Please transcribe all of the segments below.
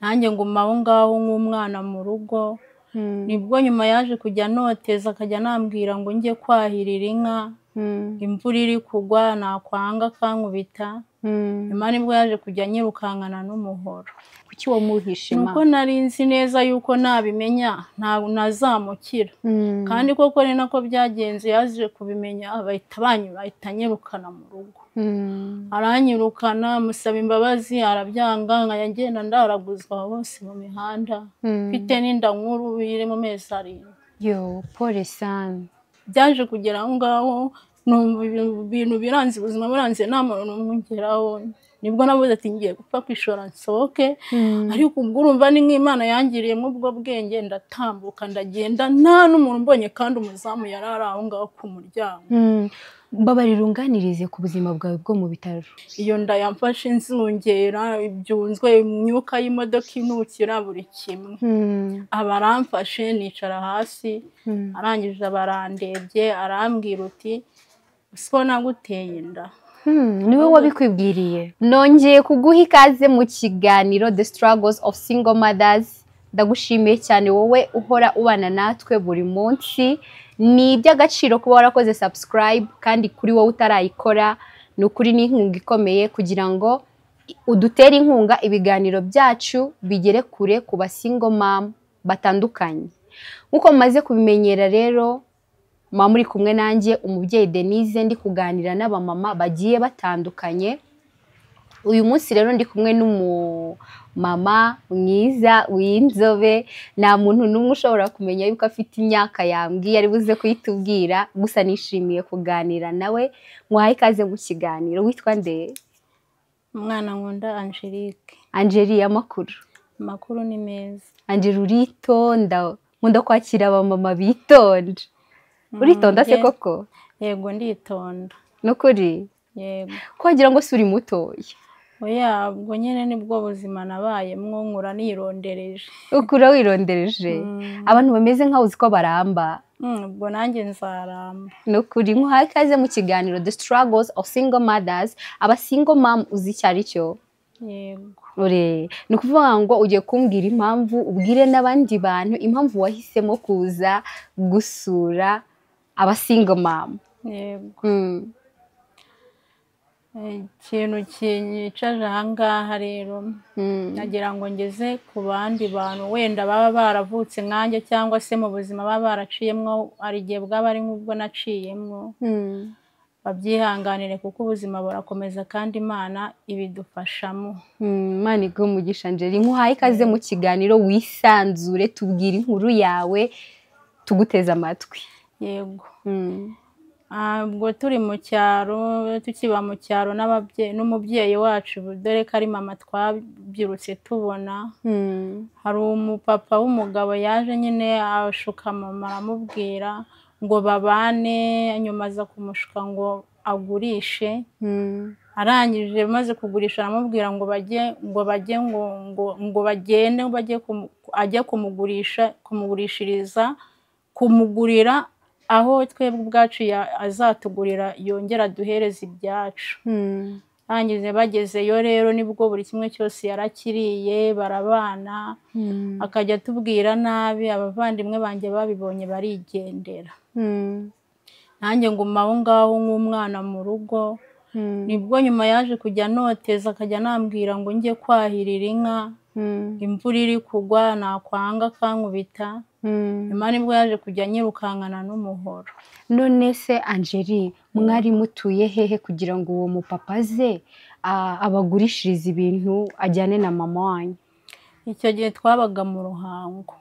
nanjye nguma aho ngaho nk'umwana mu rugo. Nibwo nyuma yaje kujya noteza akajya nambwira ngo njye kwahirira inka, imvura iri kugwa nakwanga akankubita. Nyuma nibwo yaje kujya nyirukankana n'umuhoro. Kuki wamuhishe ma? Nuko nari nzi neza yuko nabimenya nazamukira, kandi koko ni nako byagenze. Yaje kubimenya bahita anyirukana mu rugo. Aranyirukana musaba imbabazi arabyanga, nkagenda ndaraguzwa hose mu mihanda, mfite n'inda nkuru iri mu mezi 7. Yo, pole sana. Byaje kugera aho ngaho numva ibintu biranze, ubuzima buranze, nta muntu n'umwungeraho. Nibwo nabuze ati ngiye gupfa kwishora nsohoke. Ariko ubwo urumva ni nk'Imana yangiriyemo ubwo bwenge, ndatambuka ndagenda nta n'umuntu mbonye, kandi umuzamu yarari aho ngaho ku muryango. Babarira unganirize ku buzima bwawe bwo mu bitaro. Iyo nda yamfashe inzungera, ibyunzwe, imyuka y'imodoka inukira buri kimwe. Abaramfashe nicara hasi, arangije abarandebye arambwira uti siko naguteye inda. Niwe wabikwibwiriye. Nongeye kuguha ikaze mu kiganiro The Struggles of Single Mothers. Ndagushimiye cyane wowe uhora ubana natwe buri munsi. Ni iby'agaciro kuba warakoze subscribe, kandi kuri wowe utarayikora ni ukuri ni inkunga ikomeye kugira ngo udutere inkunga ibiganiro byacu bigere kure ku ba single mom batandukanye. Nkuko mumaze kubimenyera rero, mama muri kumwe nanjye umubyeyi Denise, ndi kuganira n'abamama bagiye batandukanye. Uyu munsi rero ndi kumwe n'umumama mwiza w'inzobe, nta muntu n'umwe ushobora kumenya yuko afite imyaka yambwiye, ari buze kuyitubwira. Gusa nishimiye kuganira nawe. Muhaye ikaze mu kiganiro. Witwa nde? Umwana nkunda Angelique. Angelique, amakuru? Amakuru ni meza. Angelique uritonda, nkunda kwakira abamama bitonda. Uritonda se koko? Yego nditonda. Nukuri? Yego. Ko wagira ngo suri mutoya? Oya, ubwo nyine nibwo buzima nabayemwo, nkura nirondereje. Ukura wirondereje? Abantu bameze nkaho uzi ko baramba. Ubwo nanjye nzaramba. Nukuri. Nkuhaye ikaze mu kiganiro The Struggles of Single Mothers. Aba single mom uzi icyo ari cyo? Yego. Ni ukuvuga ngo ugiye kumbwira impamvu, ubwire n'abandi bantu impamvu wahisemo kuza gusura aba single mom. Yego. Ikintu kinyicaje aha ngaha rero, nagira ngo ngeze ku bandi bantu wenda baba baravutse nkanjye, cyangwa se mu buzima baba baraciyemwo, ari igihe bwaba ari nk'ubwo naciyemwo. Babyihanganire kuko ubuzima burakomeza kandi Imana ibidufashamo. Imana iguhe umugisha Angelique. Nkuhaye ikaze mu kiganiro, wisanzure, tubwire inkuru yawe, tuguteze amatwi. Yego. Ubwo turi mu cyaro, tukiba mu cyaro n'umubyeyi wacu, dore ko ari mama twabyirutse tubona. Hari umupapa w'umugabo yaje nyine ashuka mama, aramubwira ngo babane, nyuma aza kumushuka ngo agurishe. Arangije maze kugurisha aramubwira ngo bagende ajye kumugurira aho twebwe ubwacu azatugurira, yongera duhereza ibyacu. Arangije bagezeyo rero nibwo buri kimwe cyose yarakiriye, barabana. Akajya atubwira nabi, abavandimwe banjye babibonye barigendera. Nanjye nguma aho ngaho nk'umwana mu rugo. Nibwo nyuma yaje kujya noteza akajya nambwira ngo njye kwahirira inka, imvura iri kugwa nakwanga akankubita. Nyuma nibwo yaje kujya nyirukankana n'umuhoro. None se Angelique, mwari mutuye hehe kugira ngo uwo mupapa aze abagurishirize ibintu ajyane na mama wanyu? Icyo gihe twabaga mu Ruhango.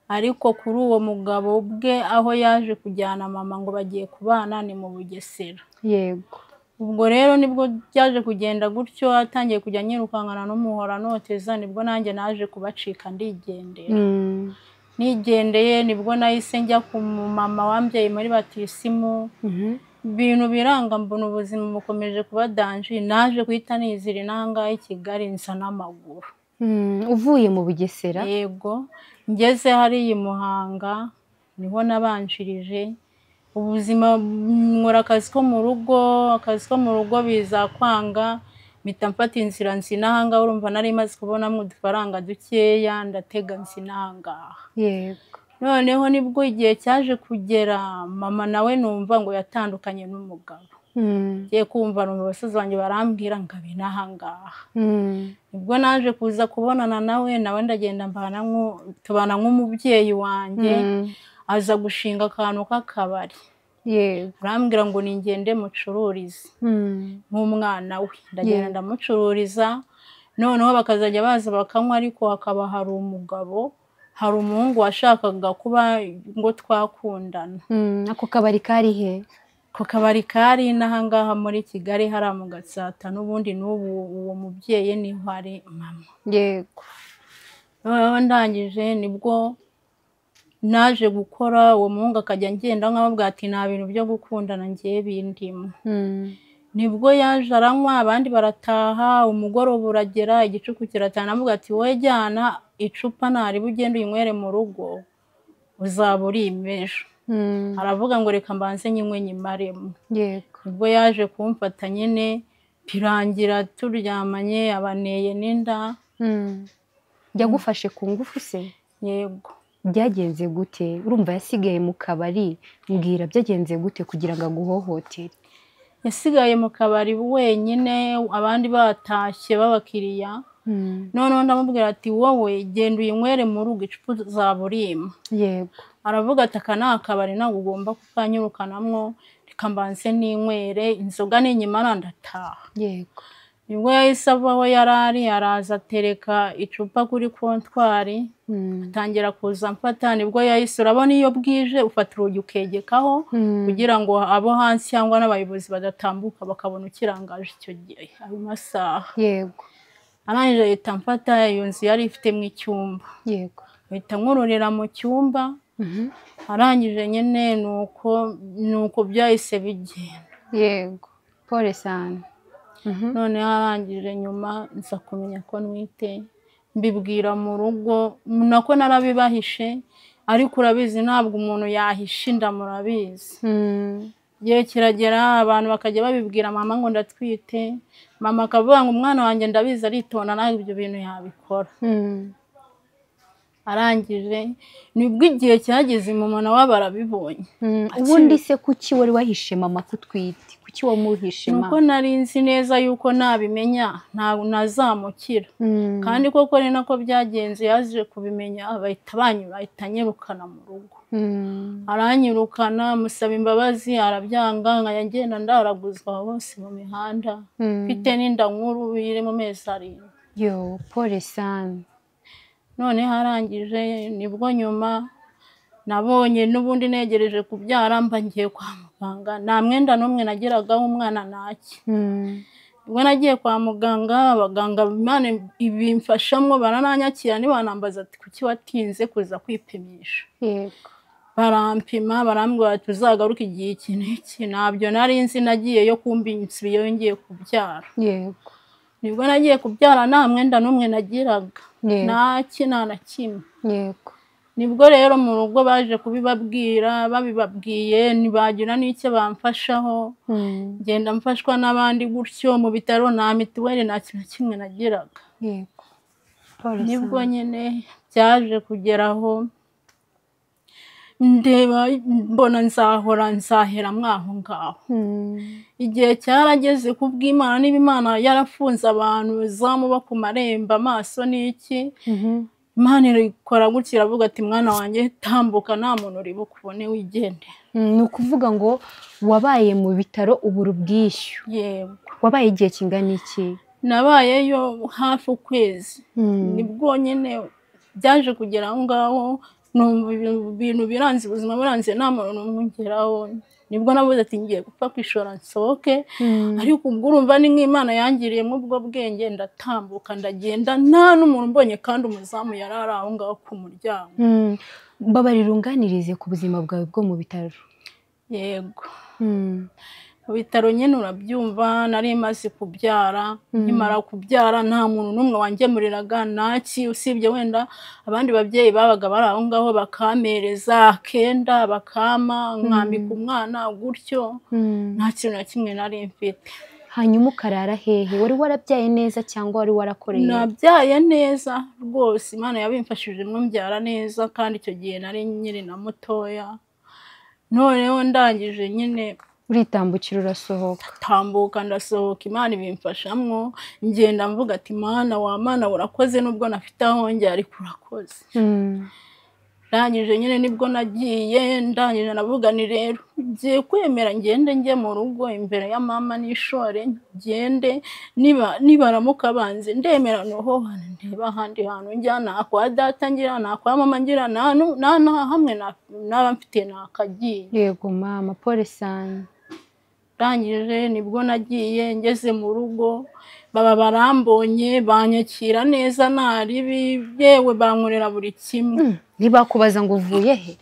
Ariko kuri uwo mugabo bwe aho yaje kujyana mama ngo bagiye kubana ni mu Bugesera. Yego. Ubwo rero nibwo byaje kugenda gutyo, atangiye kujya nyirukankana n'umuhora noteza, nibwo nanjye naje kubacika ndigendera. Nigendeye nibwo nahise njya ku mama wambyaye muri batisimu. Ibintu biranga, mbona ubuzima bukomeje kuba danje. Naje guhita nizira inanga i Kigali nsa n'amaguru. Uvuye mu Bugesera? Yego. Ngeze hari i Muhanga niho nabanjirije. Ubuzima nkora akazi ko mu rugo biza kwanga. mpita mfata inzira nzinahangaha, urumva nari maze kubonamo udufaranga dukeya, ndatega nzinahangaha. yego. Noneho nibwo igihe cyaje kugera, mama nawe numva ngo yatandukanye n'umugabo. Ngiye kumva numva abasaza banjye barambwira ngo abe n'ahangaha. Nibwo naje kuza kubonana nawe ndagenda tubana nk'umubyeyi wanjye, aza gushinga akantu k'akabari. Yego. Arambwira ngo ningende mucururize nk'umwana we. Ndagenda ndamucururiza, noneho bakazajya baza bakanywa, ariko hakaba hari umugabo, hari umuhungu washakaga kuba ngo twakundana. Ako kabari kari he? Ko kabari kari n'ahangaha muri Kigali hari mu Gatsata, n'ubundi n'ubu uwo mubyeyi niho ari mama. Yego. Noneho ndangije nibwo naje gukora, uwo muhungu akajya ngenda nk'ababwira ati nta bintu byo gukundana ngiye bindimo. Nibwo yaje aranywa, abandi barataha, umugoroba uragera, igicuku kiratana, avuga ati wowe jyana icupa ntariba ugende uyinywere mu rugo, uzaba uri ejo. Aravuga ngo reka mbanze nyinywe nyimaremo. Yego. Nibwo yaje kumfata nyine, birangira turyamanye, abaneye n'inda. Yagufashe ku ngufu se? Yego. Byagenze gute? Urumva yasigaye mu kabari, mbwira byagenze gute kugira ngo aguhohotere? Yasigaye mu kabari wenyine, abandi batashye b'abakiriya. Noneho ndamubwira ati wowe genda uyinywere mu rugo, icupa uzaba urimo. Yego. Aravuga ati aka ni akabari ntabwo ugomba kukanyirukanamwo, reka mbanze ninywere, inzoga ninyimara ndataha. Yego. Nibwo yahise ava aho yari ari, araza atereka icupa kuri kontwari, atangira kuza mfata. Nibwo yahise, urabona iyo bwije ufata urugi ukegekaho kugira ngo abo hansi cyangwa n'abayobozi badatambuka bakabona ukirangaje icyo gihe ayo masaha. Yego. Arangije ahita mfata, iyo nzu yari ifitemo icyumba. Yego. Ahita nkururira mu cyumba. Arangije nyine nuko byahise bigenda. Yego. Pole sana. Noneho arangije nyuma nza kumenya ko nwite, mbibwira mu rugo, nako narabibahishe, ariko urabizi ntabwo umuntu yahisha inda, murabizi. Igihe kiragera abantu bakajya babibwira mama ngo ndatwite, mama akavuga ngo umwana wanjye ndabizi aritonda ntabwo ibyo bintu yabikora. Arangije nibwo igihe cyageze mama nawe barabibonye. Ubundi se kuki wari wahishe mama kutwite? Kuki wamuhishe mama? Nuko nari nzi neza yuko nabimenya ntabwo nazamukira. Kandi koko ni nako byagenze, yaje kubimenya bahita anyirukana mu rugo. Aranyirukana, musaba imbabazi arabyanga, nkagenda ndaraguzwa hose mu mihanda, mfite n'inda nkuru biri mu mezi 7. Yo, pole sana. None harangije nibwo nyuma nabonye n'ubundi negereje kubyara, mba ngiye kwa muganga, nta mwenda n'umwe nagiraga w'umwana naki. Ubwo nagiye kwa muganga, abaganga Imana ibimfashamo barananyakira, nibanambaza ati kuki watinze kuza kwipimisha. Yego. Barampima, barambwira ati uzagaruka igihe iki n'iki. Ntabyo nari nzi, nagiye yo kumbinsi yongeye kubyara. Yego. Nibwo nagiye kubyara nta mwenda n'umwe nagiraga, nta na kimwe. Yego. Nibwo rero mu rugo baje kubibabwira, babibabwiye ntibagira n'icyo bamfashaho. Ngenda mfashwa n'abandi gutyo, mu bitaro nta mituweli nta kintu kimwe nagiraga. Yego. Nibwo nyine byaje kugeraho ndeba mbona nzahera mwaho ngaho. Igihe cyarageze kubw'Imana, niba Imana yarafunze abantu zamuba ku marembo amaso n'iki, Imana ikora gutya iravuga ati mwana wanjye tambuka, nta muntu uri bukubone, wigende. Ni ukuvuga ngo wabaye mu bitaro ubura ubwishyu. Yego. Wabaye igihe kingana iki? Nabayeyo hafi ukwezi. Nibwo nyine byaje kugera aho ngaho, numva ibintu biranze, ubuzima buranze, nta muntu n'umwongeraho. Nibwo nabuze ati ngiye gupfa kwishora nsohoke, ariko ubwo urumva ni nk'Imana yangiriyemo ubwo bwenge, ndatambuka ndagenda nta n'umuntu mbonye, kandi umuzamu yarari aho ngaho ku muryango. Babarira unganirize ku buzima bwawe bwo mu bitaro. Yego. Mu bitaro nyine urabyumva, nari maze kubyara, nkimara kubyara nta muntu n'umwe wangemuriraga naki, usibye wenda abandi babyeyi babaga bari aho ngaho bakamereza akenda bakama, nkambika umwana gutyo, nta kintu na kimwe nari mfite. hanyuma ukarara hehe? Wari warabyaye neza cyangwa wari warakoreye? Nabyaye neza rwose, Imana yabimfashijemo mbyara neza, kandi icyo gihe nari nyiri na mutoya. Noneho ndangije nyine uritambukira urasohoka. tambuka ndasohoka, Imana ibimfashamwo, ngenda mvuga ati Mana, wa Mana urakoze, nubwo nafite aho njya ariko urakoze. Ndangije nyine nibwo nagiye, ndangije navuga ni rero ngiye kwemera ngende njye mu rugo imbere ya mama n'ishore, ngende nibaramuka banze ndemera noho ndeba ahandi hantu njya, nta kwa data ngira, nta kwa mama ngira, nta hamwe naba mfite nakagiye. Yego mama, pole sana. Ndangije nibwo nagiye, ngeze mu rugo baba barambonye, banyakira neza nta ribi, yewe bankorera buri kimwe. Ntibakubaza ngo uvuye he?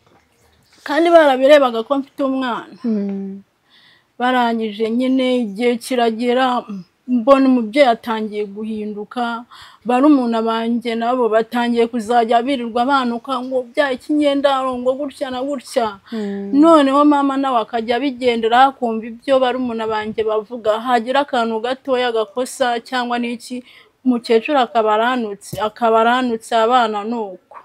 Kandi barabirebaga ko mfite umwana. Barangije nyine igihe kiragera, mbona umubyeyi atangiye guhinduka, barumuna banjye nabo batangiye kuzajya birirwa banuka ngo byaye ikinyendaro ngo gutya na gutya. Noneho mama nawe akajya bigendera kumva ibyo barumuna banjye bavuga, hagira akantu gatoya gakosa cyangwa n'iki, umukecuru akabaranutse abana nuko.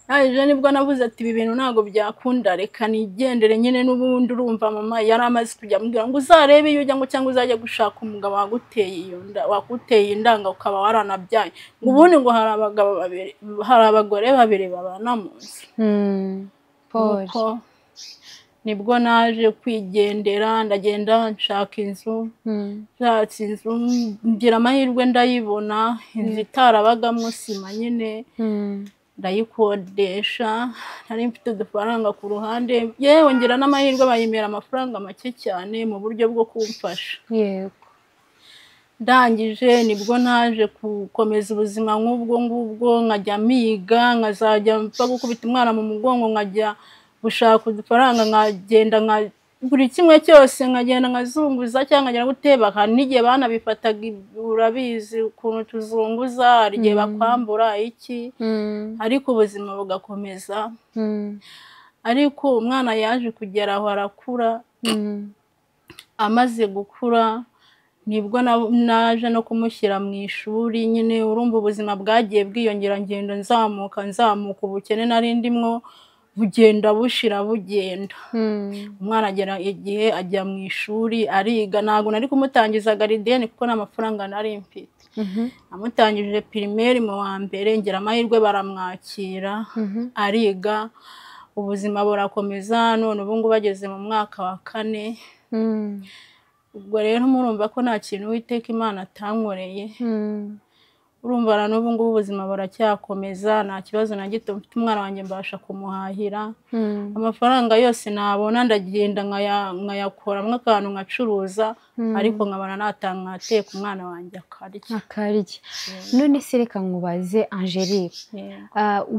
Naje nibwo navuze ati ibi bintu ntago byakunda, reka nigendere nyine. N'ubundi urumva mama yari amaze kujya ambwira ngo uzarebe iyo ujya ngo cyangwa uzajya gushaka umugabo waguteye indanga ukaba waranabyaye, ngo ubundi ngo hari abagore babiri babana mu nzu. Nibwo naje kwigendera, ndagenda nshaka inzu, nshatse inzu ngira amahirwe ndayibona, inzu itarabagamo sima nyine, ndayikodesha. Nari mfite udufaranga ku ruhande, yewe ngira n'amahirwe bayimera amafaranga make cyane mu buryo bwo kumfasha. Yego. Ndangije nibwo naje gukomeza ubuzima nk'ubwo ngubwo, nkajya miga, nkazajya mpfa gukubita umwana mu mugongo, nkajya gushaka udufaranga, nkagenda buri kimwe cyose nkagenda nkazunguza cyangwa nkagera guteba. N'igihe banabifataga, urabizi ukuntu tuzunguza, hari igihe bakwambura iki, ariko ubuzima bugakomeza. Ariko umwana yaje kugera aho arakura, amaze gukura nibwo naje no kumushyira mu ishuri. Nyine urumva ubuzima bwagiye bwiyongera, ngendo nzamuka ubukene nari ndimwo bugenda bushira bugenda. Umwana agera igihe ajya mu ishuri ariga, ntago nari kumutangiza garidiyeni kuko n'amafaranga nari mfite. Namutangije primaire mu wa mbere, ngira amahirwe baramwakira, ariga, ubuzima burakomeza. None ubu ngubu bageze mu mwaka wa 4. Ubwo rero murumva ko nta kintu Uwiteka Imana atankoreye. Urumva n'ubu ngubu ubuzima buracyakomeza, nta kibazo na gito mfite. Umwana wanjye mbasha kumuhahira, amafaranga yose nabona ndagenda nkayakoramo akantu nkacuruza, ariko nkabana natanga ateka umwana wanjye akarya. None se reka nkubaze Angelique,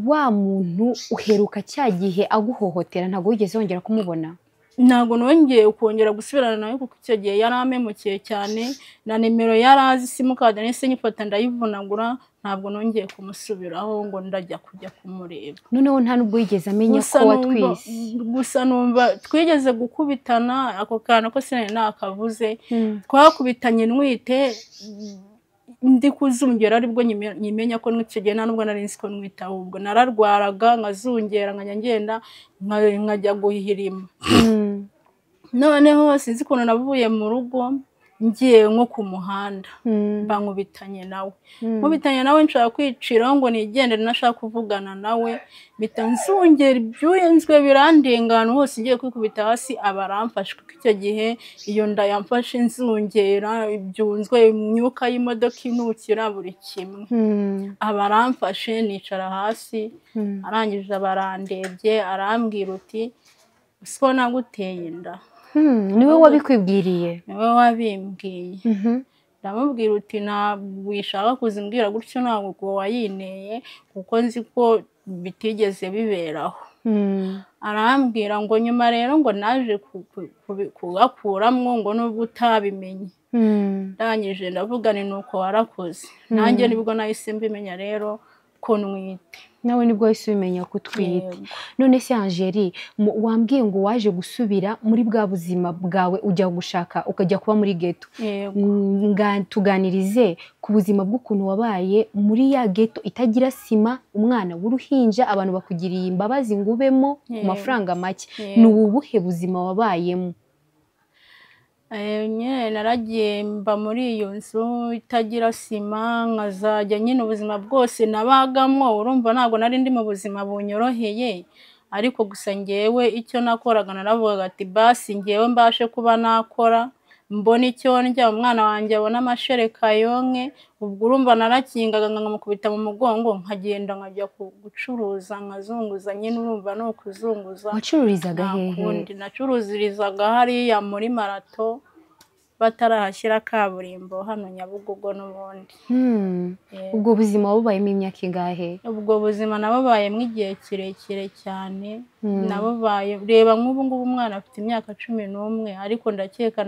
wa muntu uheruka cya gihe aguhohotera ntabwo wigeze wongera kumubona? Ntago nongeye kongera gusubirana nawe kuko icyo gihe yaramemukiye cyane, na nimero yarazi, simukadi nese nyifata ndayivunagura, ntabwo nongeye kumusubiraho ngo ndajya kujya kumureba. Noneho nta nubwo yigeze amenya ko watwise? Gusa numva twigeze gukubitana, ako kana ko sinari nakavuze, twakubitanye nwite, ndi kuzungera aribwo nyimenya ko n'icyo gihe nubwo nari nzi ko nwita, ahubwo nararwaraga nkazungera nkajya ngenda nkajya guhirima. Noneho sinzi ukuntu navuye mu rugo ngiye nko ku muhanda, bankubitanye nawe. Nkubitanye nawe nshaka kwiciraho ngo nigendere, nashaka kuvugana nawe, mpita nzungera ibyuyenzwe birandengana hose, ngiye kwikubita hasi abaramfashe. Kuko icyo gihe iyo nda yamfashe nzungera, ibyunzwe, imyuka y'imodoka inukira buri kimwe. Abaramfashe nicara hasi, arangije barandebye, arambwira uti siko naguteye inda. Niwe wabikwibwiriye? Niwe wabimbwiye. Ndamubwira uti ntabwo wishaka kuzimbwira gutyo, ntabwo wayineye kuko nzi ko bitigeze biberaho. Arambwira ngo nyuma rero ngo naje kugakuramwo ngo nubwo utabimenye. Ndangije ndavuga ni nuko warakoze. Nanjye nibwo nahise mbimenya rero, ko ntwite. nawe nibwo wese ubimenya ko utwite. None se Angélie, wambwiye ngo waje gusubira muri bwa buzima bwawe ujya gushaka ukajya kuba muri ghetto. Tuganirize ku buzima bw'ukuntu wabaye muri ya ghetto itagira sima, umwana w'uruhinja, abantu bakugiriye imbabazi ngo ubemo ku mafaranga make. Ni ubuhe buzima wabayemo? Nyine naragiye mba muri iyo nzu itagira sima, nkazajya nyine ubuzima bwose nabagamo, urumva ntabwo nari ndi mu buzima bunyoroheye, ariko gusa ngewe icyo nakoraga naravugaga ati basi ngewe mbashe kuba nakora, mbona icyo ndya, umwana wanjye abona amashereka yonke. Ubwo urumva narakingaga nkamukubita mu mugongo, nkagenda nkajya gucuruza, nkazunguza, nyine urumva no kuzunguza. Wacururizaga hehe? Nacuruzirizaga hariya muri Marato batarahashyira kaburimbo hano Nyabugogo n'ubundi. Ubwo buzima wabubayemo imyaka ingahe? Ubwo buzima nababayemo igihe kirekire cyane. Nababaye, reba nk'ubu ngubu umwana afite imyaka 11, ariko ndakeka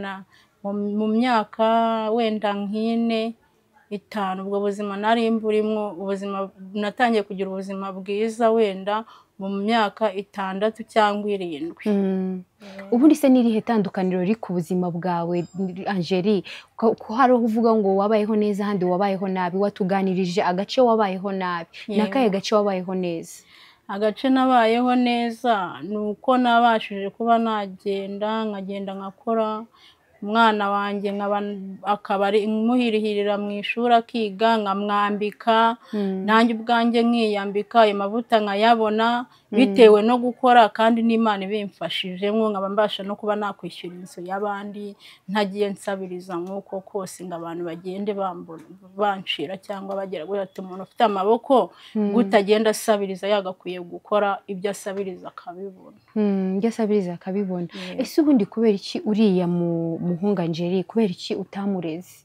mu myaka wenda nk'ine 5 ubwo buzima nari mburimo. Ubuzima natangiye kugira ubuzima bwiza wenda mu myaka 6 cyangwa 7. Ubundi se nirihe tandukaniro riri ku buzima bwawe Angélie? Ko hari uvuga ngo wabayeho neza handi wabayeho nabi, watuganirije agace wabayeho nabi, nakaye gace wabayeho neza? Agace nabayeho neza nuko nabashije kuba nagenda nkakora, umwana wanjye akaba ari muhirihirira mu ishuri akiga, nkamwambika, nanjye ubwanjye nkiyambika, ayo mavuta nkayabona bitewe no gukora, kandi n'Imana ibimfashijemo nkaba mbasha no kuba nakwishyura inzu y'abandi, ntagiye nsabiriza nk'uko kose ngo abantu bagende banshira cyangwa bagera ati umuntu ufite amaboko gutagenda asabiriza yagakwiye gukora ibyo asabiriza akabibona. Ibyo asabiriza akabibona. Ese ubundi kubera iki uriya muhungu Angélie, kubera iki utamureze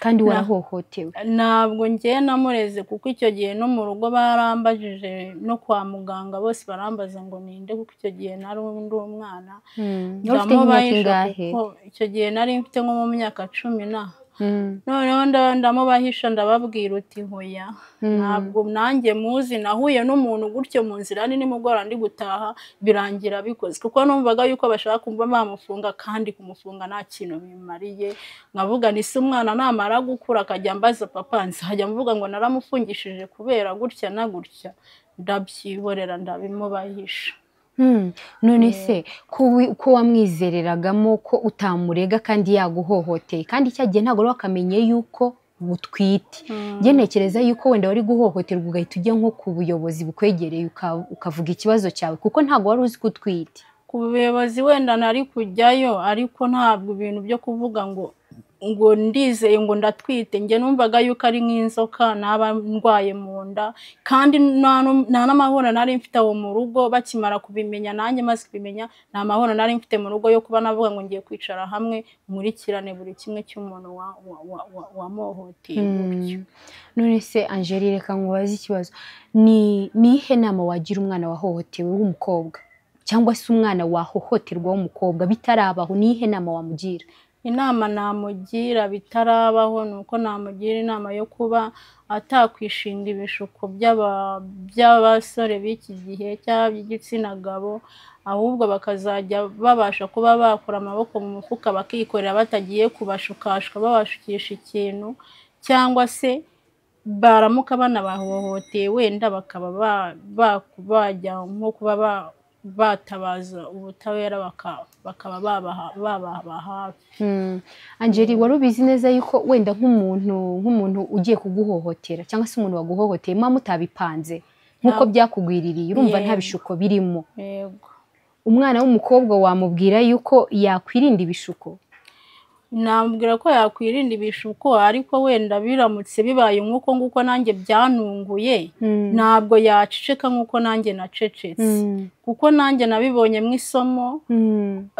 kandi warahohotewe? Ntabwo ngiye namureze, kuko icyo gihe no mu rugo barambajije, no kwa muganga bose barambaza ngo ninde, kuko icyo gihe nari ndi umwana. Icyo gihe nari mfite nko mu myaka 10. Noneho ndamubahisha, ndababwira uti hoya, ntabwo nanjye muzi, nahuye n'umuntu gutyo mu nzira nimugora ndi gutaha, birangira bikoze, kuko numvaga yuko bashaka kumva bamufunga, kandi kumufunga nta kintu bimariye. Nkavuga ni se umwana namara gukura akajya mbaza papa, nzajya mvuga ngo naramufungishije kubera gutya na gutya? Ndabyiborera, ndabimubahisha. None se ko wamwizereragamo ko utamurega kandi yaguhohoteye, kandi cyagiye ntago wakamenye yuko utwite? Nge ntekereza yuko wenda wari guhohoterwa ugahita ujya nko ku buyobozi bukwegereye ukavuga ikibazo cyawe, kuko ntago wari uzi ko utwite. Ku buyobozi wenda nari kujyayo, ariko ntabwo ibintu byo kuvuga ngo ndizeye ngo ndatwite. Nge numvaga yuko ari nk'inzoka naba ndwaye mu nda, kandi nta n'amahoro nari mfite aho mu rugo. Bakimara kubimenya, nanjye maze kubimenya, nta mahoro nari mfite mu rugo yo kuba navuga ngo ngiye kwicara hamwe nkurikirane buri kimwe cy'umuntu wamuhohoteye gutyo. None se Angélie, reka nkubaze ikibazo, ni ihe nama wagira umwana wahohotewe w'umukobwa, cyangwa se umwana wahohoterwa w'umukobwa bitarabaho? Ni ihe nama wamugira? Inama namugira bitarabaho nuko namugira inama yo kuba atakwishinga ibishuko by'abasore b'iki gihe cyangwa by'igitsina gabo, ahubwo bakazajya babasha kuba bakora amaboko mu mufuka bakikorera, batagiye kubashukashwa babashukisha ikintu, cyangwa se baramuka banabahohoteye wenda bakaba bajya nko kuba batabaza ubutabera, bakaba babaha hafi. Angélie, wari ubizi neza yuko wenda nk'umuntu ugiye kuguhohotera cyangwa se umuntu waguhohoteye mama utabipanze nkuko byakugwiririye, urumva nta bishuko birimo? Yego. Umwana w'umukobwa wamubwira yuko yakwirinda ibishuko? Namubwira ko yakwirinda ibishuko, ariko wenda biramutse bibaye nk'uko nguko nanjye byanunguye, ntabwo yaceceka nk'uko nanjye nacecetse, kuko nanjye nabibonye mu isomo.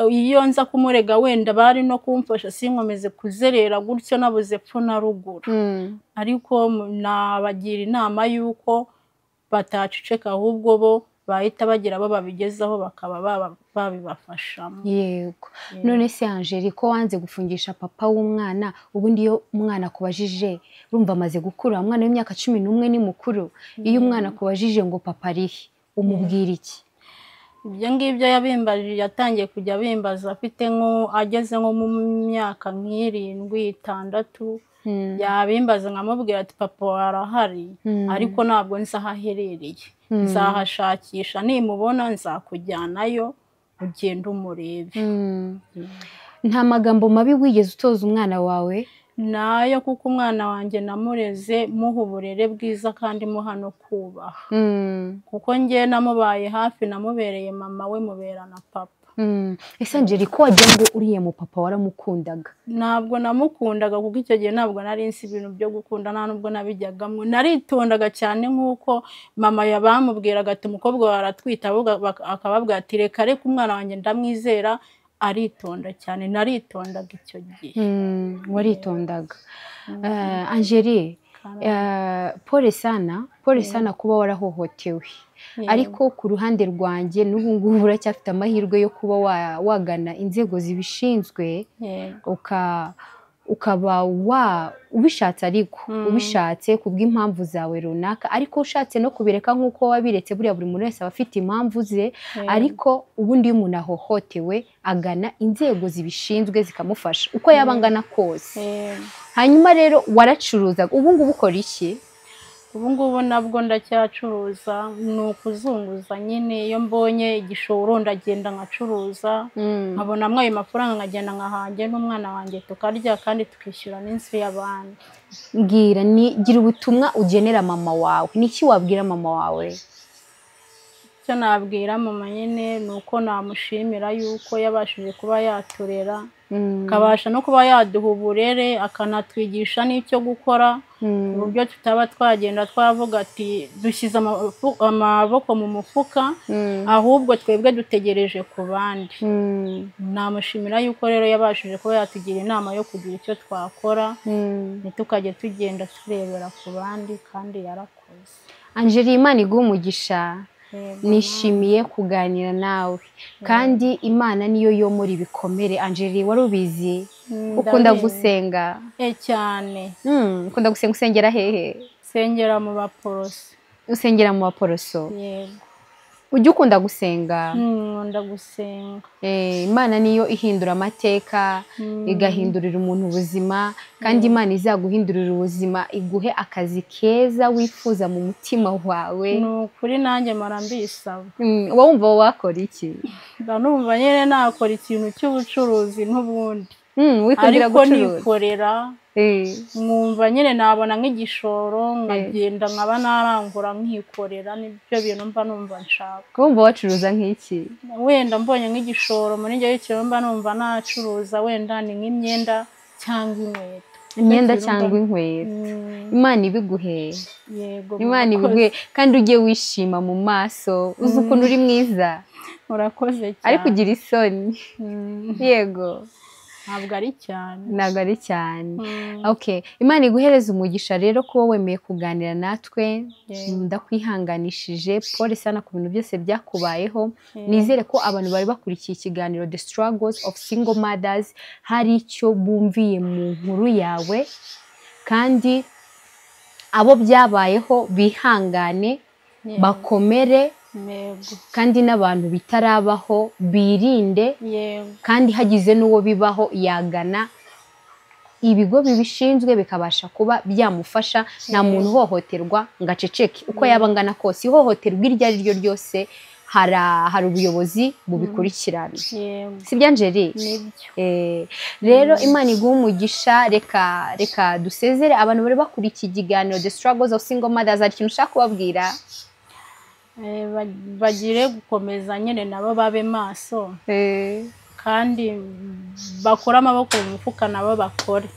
Iyo nza kumurega wenda bari no kumfasha sinkomeze kuzerera gutyo nabuze pfo na ruguru. Ariko nabagira inama yuko bataceceka, ahubwo bo bahita bagira abo babigezaho bakaba babibafashamo. Yego. None se Angeli, ko wanze gufungisha papa w'umwana, ubundi iyo umwana akubajije urumva amaze gukura, umwana w'imyaka 11 ni mukuru, iyo umwana akubajije ngo papa arihe umubwira iki? Ibyo ngibyo yabimbajije, yatangiye kujya bimbaza afite ageze nko mu myaka 7-6, yabimbaza nkamubwira ati papa arahari, ariko ntabwo nzi aho aherereye, nzahashakisha, nimubona nzakujyanayo ugenda umurebe. Nta magambo mabi wigeze utoza umwana wawe? Nayo, kuko umwana wanjye namureze muha uburere bwiza kandi muha no kubaha, kuko njye namubaye hafi, namubereye mama we, mubera na papa. Ese Angeli, ko wagira ngo uriye mu papa waramukundaga? Ntabwo namukundaga, kuko icyo gihe ntabwo nari nzi ibintu byo gukunda, nta nubwo nabijyagamo. Naritondaga cyane nk'uko mama yabamubwiraga ati umukobwa wawe aratwita, akababwira ati reka umwana wanjye ndamwizera, aritonda cyane. Naritondaga icyo gihe. Waritondaga. Angeli, pole sana kuba warahohotewe, ariko ku ruhande rwanjye n'ubu ngubu uracyafite amahirwe yo kuba wagana inzego zibishinzwe, ukaba ubishatse, ariko ubishatse kubw'impamvu zawe runaka, ariko ushatse no kubireka nk'uko wabiretse, buriya buri muntu wese aba afite impamvu ze, ariko ubundi iyo umuntu ahohotewe agana inzego zibishinzwe zikamufasha uko yaba angana kose. Hanyuma rero waracuruzaga, ubu ngubu ukora iki? Ubu ngubu nabwo ndacyacuruza, ni ukuzunguza nyine. Iyo mbonye igishoro ndagenda nkacuruza, nkabonamo ayo mafaranga, nkagenda nkahanje n'umwana wanjye tukarya, kandi tukishyura n'inzu y'abandi. Gira ubutumwa ugenera mama wawe. Niki wabwira mama wawe? Icyo nabwira mama nyine ni uko namushimira yuko yabashije kuba yaturera, akabasha no kuba yaduha uburere, akanatwigisha n'icyo gukora, uburyo tutaba twagenda twavuga ati dushyize amaboko mu mufuka, ahubwo twebwe dutegereje ku bandi. Namushimira yuko rero yabashije kuba yatugira inama yo kugira icyo twakora, ntitukajye tugenda turebera ku bandi, kandi yarakoze. Angeli, Imana iguhe umugisha. Nishimiye kuganira nawe, kandi Imana niyo yomora ibikomere. Angeli, wari ubizi? Ukunda gusenga? Cyane. Ukunda gusenga? Usengera hehe? Sengera mu Baporoso. Usengera mu Baporoso? Yego. Ujya ukunda gusenga? Nkunda gusenga. Imana niyo ihindura amateka, igahindurira umuntu ubuzima, kandi Imana izaguhindurira ubuzima, iguhe akazi keza wifuza mu mutima wawe. Ni ukuri nanjye mpora mbisaba. Wowe wumva wakora iki? Numva nyine nakora ikintu cy'ubucuruzi n'ubundi, wikundira ariko gucuruza? nikorera, mwumva nyine nabona nk'igishoro, nkagenda nkaba narangura nkikorera. Nibyo bintu mba numva nshaka. Wumva wacuruza nk'iki? Wenda mbonye nk'igishoro muri njye y'ikiro, mba numva nacuruza, wenda ni nk'imyenda cyangwa inkweto. Imyenda cyangwa inkweto. Imana ibiguhe. Yego. Imana ibiguhe, kandi ujye wishima mu maso, uzi ukuntu uri mwiza. Urakoze cyane. Ariko ugira isoni. Yego. Ntabwo ari cyane. Ntabwo ari cyane. Okay, Imana iguhereze umugisha rero kuba wemeye kuganira natwe. Ndakwihanganishije, pole sana ku bintu byose byakubayeho. Nizere ko abantu bari bakurikiye ikiganiro The Struggles of Single Mothers hari icyo bumviye mu nkuru yawe, kandi abo byabayeho bihangane, bakomere, kandi n'abantu bitarabaho birinde, kandi hagize n'uwo bibaho yagana ibigo bibishinzwe bikabasha kuba byamufasha. Nta muntu uhohoterwa ngo aceceke uko yaba angana kose. Ihohoterwa iryo ari ryo ryose hari ubuyobozi bubikurikirana. Sibyo Angeli? Rero Imana iguhe umugisha. Reka dusezere abantu bari bakurikiye ikiganiro The Struggles of Single Mothers. Hari ikintu ushaka kubabwira? Bagire gukomeza nyine nabo babe maso, kandi bakora amaboko mu mufuka, nabo bakore,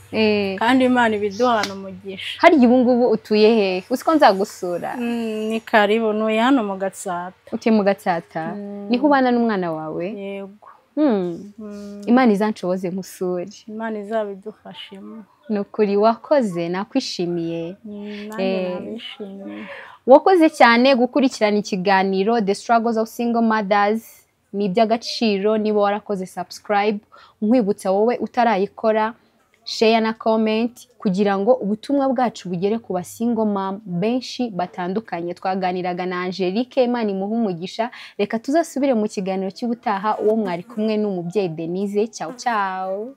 kandi Imana ibiduhana umugisha. Harya ubu ngubu utuye hehe? Uzi ko nzagusura? Ni karibu. Ntuye hano mu Gatsata. Utuye mu Gatsata? Niho ubana n'umwana wawe? Yego. Imana izanshoboze nkusure. Imana izabidufashemo. Ni ukuri wakoze, nakwishimiye. Nanjye nabishimiye. wakoze cyane gukurikirana ikiganiro The Struggles of Single Mothers. Ni iby'agaciro niba warakoze subscribe, nkwibutsa wowe utarayikora share na comment kugira ngo ubutumwa bwacu bugere ku basingle mom benshi batandukanye. Twaganiraga na Angelique, Imana imuhe umugisha. Reka tuzasubire mu kiganiro cy'ubutaha, uwo mwari kumwe n'umubyeyi Denise. Ciao ciao.